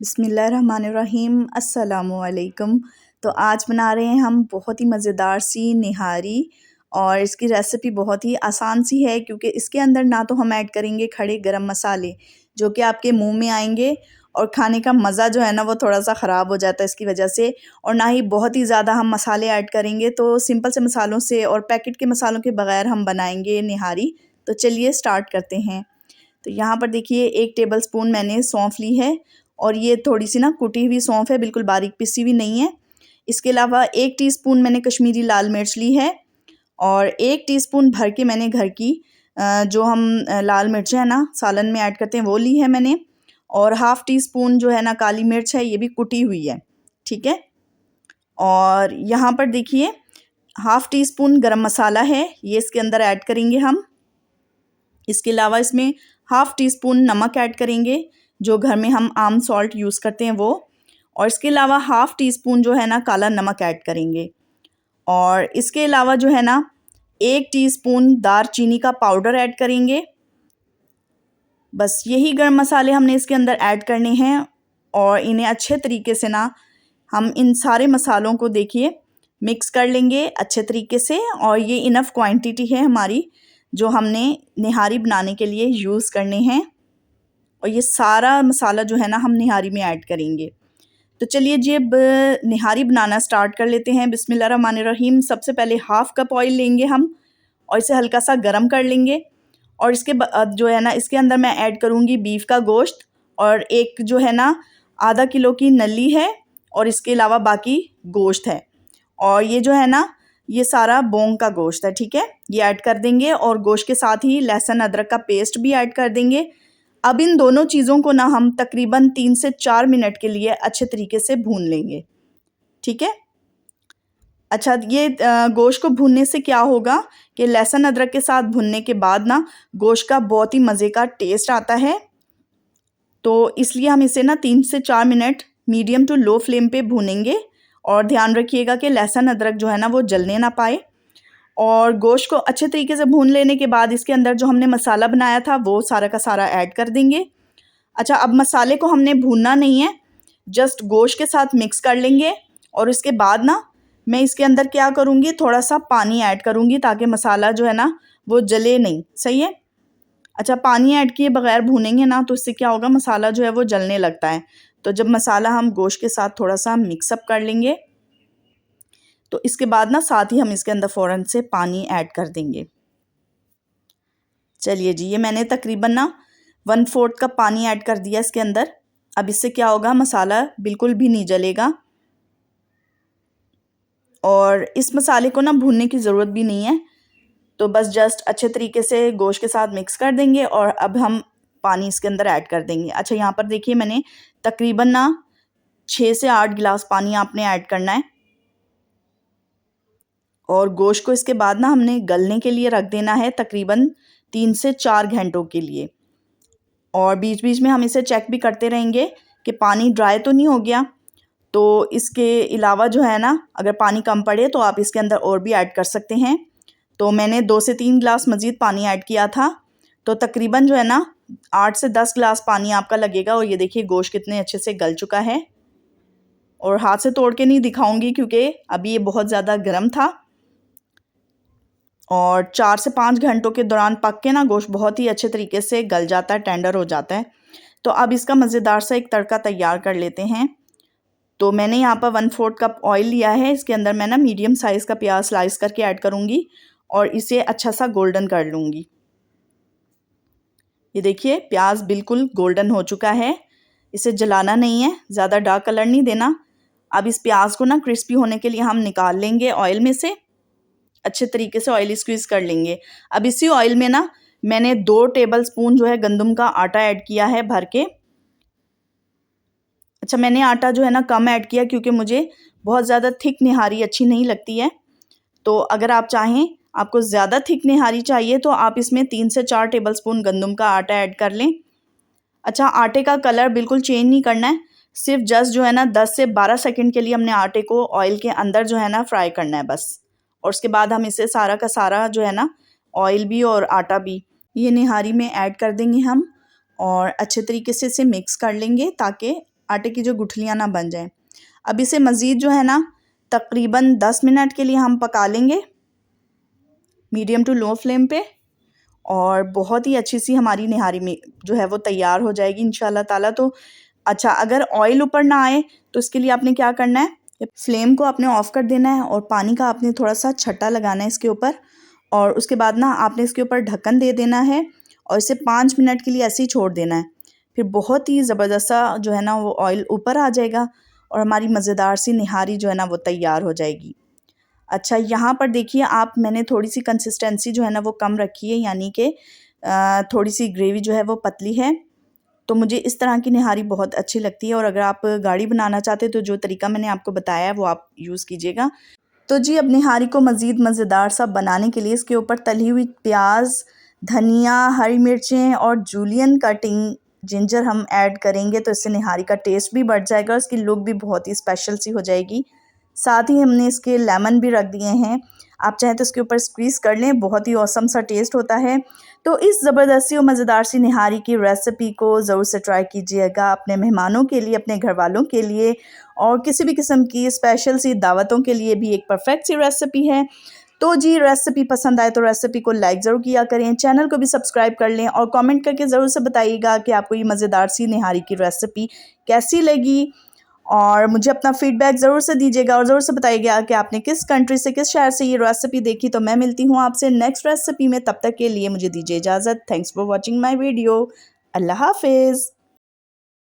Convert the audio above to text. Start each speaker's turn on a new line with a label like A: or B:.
A: बिस्मिल्लाहिर्रहमानिर्रहीम अस्सलामुअलैकुम। तो आज बना रहे हैं हम बहुत ही मज़ेदार सी निहारी। और इसकी रेसिपी बहुत ही आसान सी है क्योंकि इसके अंदर ना तो हम ऐड करेंगे खड़े गरम मसाले जो कि आपके मुंह में आएंगे और खाने का मज़ा जो है ना वो थोड़ा सा ख़राब हो जाता है इसकी वजह से। और ना ही बहुत ही ज़्यादा हम मसाले ऐड करेंगे, तो सिंपल से मसालों से और पैकेट के मसालों के बग़ैर हम बनाएंगे निहारी। तो चलिए स्टार्ट करते हैं। तो यहाँ पर देखिए 1 टेबल स्पून मैंने सौंफ ली है और ये थोड़ी सी ना कुटी हुई सौंफ है, बिल्कुल बारीक पिसी हुई नहीं है। इसके अलावा 1 टीस्पून मैंने कश्मीरी लाल मिर्च ली है और 1 टीस्पून भर के मैंने घर की जो हम लाल मिर्च है ना सालन में ऐड करते हैं वो ली है मैंने। और हाफ़ टी स्पून जो है ना काली मिर्च है, ये भी कुटी हुई है, ठीक है। और यहाँ पर देखिए हाफ़ टी स्पून गरम मसाला है, ये इसके अंदर ऐड करेंगे हम। इसके अलावा इसमें हाफ़ टी स्पून नमक ऐड करेंगे, जो घर में हम आम सॉल्ट यूज़ करते हैं वो। और इसके अलावा हाफ़ टी स्पून जो है ना काला नमक ऐड करेंगे। और इसके अलावा जो है ना 1 टीस्पून दालचीनी का पाउडर ऐड करेंगे। बस यही गरम मसाले हमने इसके अंदर ऐड करने हैं और इन्हें अच्छे तरीके से ना हम इन सारे मसालों को देखिए मिक्स कर लेंगे अच्छे तरीके से। और ये इनफ क्वांटिटी है हमारी जो हमने निहारी बनाने के लिए यूज़ करने हैं। और ये सारा मसाला जो है ना हम निहारी में ऐड करेंगे। तो चलिए जी अब निहारी बनाना स्टार्ट कर लेते हैं। बिस्मिल्लाहिर्रहमानिर्रहीम। सबसे पहले हाफ़ कप ऑयल लेंगे हम और इसे हल्का सा गर्म कर लेंगे। और इसके बाद जो है ना इसके अंदर मैं ऐड करूँगी बीफ का गोश्त। और एक जो है ना आधा किलो की नली है और इसके अलावा बाकी गोश्त है। और ये जो है ना ये सारा बोंग का गोश्त है, ठीक है, ये ऐड कर देंगे। और गोश्त के साथ ही लहसुन अदरक का पेस्ट भी ऐड कर देंगे। अब इन दोनों चीज़ों को ना हम तकरीबन 3 से 4 मिनट के लिए अच्छे तरीके से भून लेंगे, ठीक है। अच्छा, ये गोश्त को भूनने से क्या होगा कि लहसुन अदरक के साथ भुनने के बाद ना गोश्त का बहुत ही मज़े का टेस्ट आता है। तो इसलिए हम इसे ना 3 से 4 minute medium to low flame पे भूनेंगे। और ध्यान रखिएगा कि लहसुन अदरक जो है ना वो जलने ना पाए। और गोश्त को अच्छे तरीके से भून लेने के बाद इसके अंदर जो हमने मसाला बनाया था वो सारा का सारा ऐड कर देंगे। अच्छा, अब मसाले को हमने भूनना नहीं है, जस्ट गोश्त के साथ मिक्स कर लेंगे। और इसके बाद ना मैं इसके अंदर क्या करूँगी, थोड़ा सा पानी ऐड करूँगी ताकि मसाला जो है ना वो जले नहीं, सही है। अच्छा, पानी ऐड किए बगैर भूनेंगे ना तो इससे क्या होगा, मसाला जो है वो जलने लगता है। तो जब मसाला हम गोश्त के साथ थोड़ा सा मिक्सअप कर लेंगे तो इसके बाद ना साथ ही हम इसके अंदर फ़ौरन से पानी ऐड कर देंगे। चलिए जी, ये मैंने तकरीबन ना 1/4 कप पानी ऐड कर दिया इसके अंदर। अब इससे क्या होगा, मसाला बिल्कुल भी नहीं जलेगा। और इस मसाले को ना भूनने की ज़रूरत भी नहीं है, तो बस जस्ट अच्छे तरीके से गोश्त के साथ मिक्स कर देंगे और अब हम पानी इसके अंदर ऐड कर देंगे। अच्छा, यहाँ पर देखिए मैंने तकरीबन ना 6 से 8 गिलास पानी आपने ऐड करना है। और गोश्त को इसके बाद ना हमने गलने के लिए रख देना है तकरीबन 3 से 4 घंटों के लिए। और बीच बीच में हम इसे चेक भी करते रहेंगे कि पानी ड्राई तो नहीं हो गया। तो इसके अलावा जो है ना अगर पानी कम पड़े तो आप इसके अंदर और भी ऐड कर सकते हैं। तो मैंने 2 से 3 गिलास मज़ीद पानी ऐड किया था, तो तकरीबन जो है ना 8 से 10 गिलास पानी आपका लगेगा। और ये देखिए गोश्त कितने अच्छे से गल चुका है। और हाथ से तोड़ के नहीं दिखाऊंगी क्योंकि अभी ये बहुत ज़्यादा गर्म था। और 4 से 5 घंटों के दौरान पक के ना गोश्त बहुत ही अच्छे तरीके से गल जाता है, टेंडर हो जाता है। तो अब इसका मज़ेदार सा एक तड़का तैयार कर लेते हैं। तो मैंने यहाँ पर 1/4 कप ऑयल लिया है, इसके अंदर मैं ना मीडियम साइज़ का प्याज स्लाइस करके ऐड करूँगी और इसे अच्छा सा गोल्डन कर लूँगी। ये देखिए प्याज बिल्कुल गोल्डन हो चुका है, इसे जलाना नहीं है, ज़्यादा डार्क कलर नहीं देना। अब इस प्याज को ना क्रिस्पी होने के लिए हम निकाल लेंगे ऑयल में से, अच्छे तरीके से ऑयल स्क्वीज़ कर लेंगे। अब इसी ऑयल में ना मैंने 2 टेबल स्पून जो है गंदम का आटा ऐड किया है भर के। अच्छा, मैंने आटा जो है ना कम ऐड किया क्योंकि मुझे बहुत ज़्यादा थिक निहारी अच्छी नहीं लगती है। तो अगर आप चाहें, आपको ज़्यादा थिक निहारी चाहिए तो आप इसमें 3 से 4 टेबल स्पून गंदम का आटा ऐड कर लें। अच्छा, आटे का कलर बिल्कुल चेंज नहीं करना है, सिर्फ जस्ट जो है ना 10 से 12 सेकंड के लिए हमने आटे को ऑयल के अंदर जो है ना फ्राई करना है बस। और उसके बाद हम इसे सारा का सारा जो है ना ऑयल भी और आटा भी ये निहारी में ऐड कर देंगे हम। और अच्छे तरीके से इसे मिक्स कर लेंगे ताकि आटे की जो गुठलियाँ ना बन जाएं। अब इसे मज़ीद जो है ना तकरीबन 10 मिनट के लिए हम पका लेंगे मीडियम टू लो फ्लेम पे, और बहुत ही अच्छी सी हमारी निहारी में जो है वो तैयार हो जाएगी इंशाल्लाह ताला। तो अच्छा, अगर ऑयल ऊपर ना आए तो इसके लिए आपने क्या करना है, फ्लेम को आपने ऑफ़ कर देना है और पानी का आपने थोड़ा सा छट्टा लगाना है इसके ऊपर, और उसके बाद ना आपने इसके ऊपर ढक्कन दे देना है और इसे 5 मिनट के लिए ऐसे ही छोड़ देना है। फिर बहुत ही ज़बरदस्त सा जो है ना वो ऑयल ऊपर आ जाएगा और हमारी मज़ेदार सी निहारी जो है ना वो तैयार हो जाएगी। अच्छा, यहाँ पर देखिए आप, मैंने थोड़ी सी कंसिस्टेंसी जो है ना वो कम रखी है, यानी कि थोड़ी सी ग्रेवी जो है वो पतली है। तो मुझे इस तरह की निहारी बहुत अच्छी लगती है, और अगर आप गाढ़ी बनाना चाहते हो तो जो तरीका मैंने आपको बताया है वो आप यूज़ कीजिएगा। तो जी, अब निहारी को मज़ीद मज़ेदार सा बनाने के लिए इसके ऊपर तली हुई प्याज, धनिया, हरी मिर्चें और जूलियन कटिंग जिंजर हम ऐड करेंगे, तो इससे निहारी का टेस्ट भी बढ़ जाएगा और इसकी लुक भी बहुत ही स्पेशल सी हो जाएगी। साथ ही हमने इसके लेमन भी रख दिए हैं, आप चाहें तो इसके ऊपर स्क्वीज़ कर लें, बहुत ही औसम सा टेस्ट होता है। तो इस ज़बरदस्ती और मज़ेदार सी निहारी की रेसिपी को ज़रूर से ट्राई कीजिएगा अपने मेहमानों के लिए, अपने घर वालों के लिए, और किसी भी किस्म की स्पेशल सी दावतों के लिए भी एक परफेक्ट सी रेसिपी है। तो जी, रेसिपी पसंद आए तो रेसिपी को लाइक ज़रूर किया करें, चैनल को भी सब्सक्राइब कर लें और कमेंट करके ज़रूर से बताइएगा कि आपको ये मज़ेदार सी निहारी की रेसिपी कैसी लगी, और मुझे अपना फीडबैक ज़रूर से दीजिएगा और ज़रूर से बताइएगा कि आपने किस कंट्री से, किस शहर से ये रेसिपी देखी। तो मैं मिलती हूँ आपसे नेक्स्ट रेसिपी में, तब तक के लिए मुझे दीजिए इजाज़त। Thanks for watching my video. अल्लाह हाफिज़।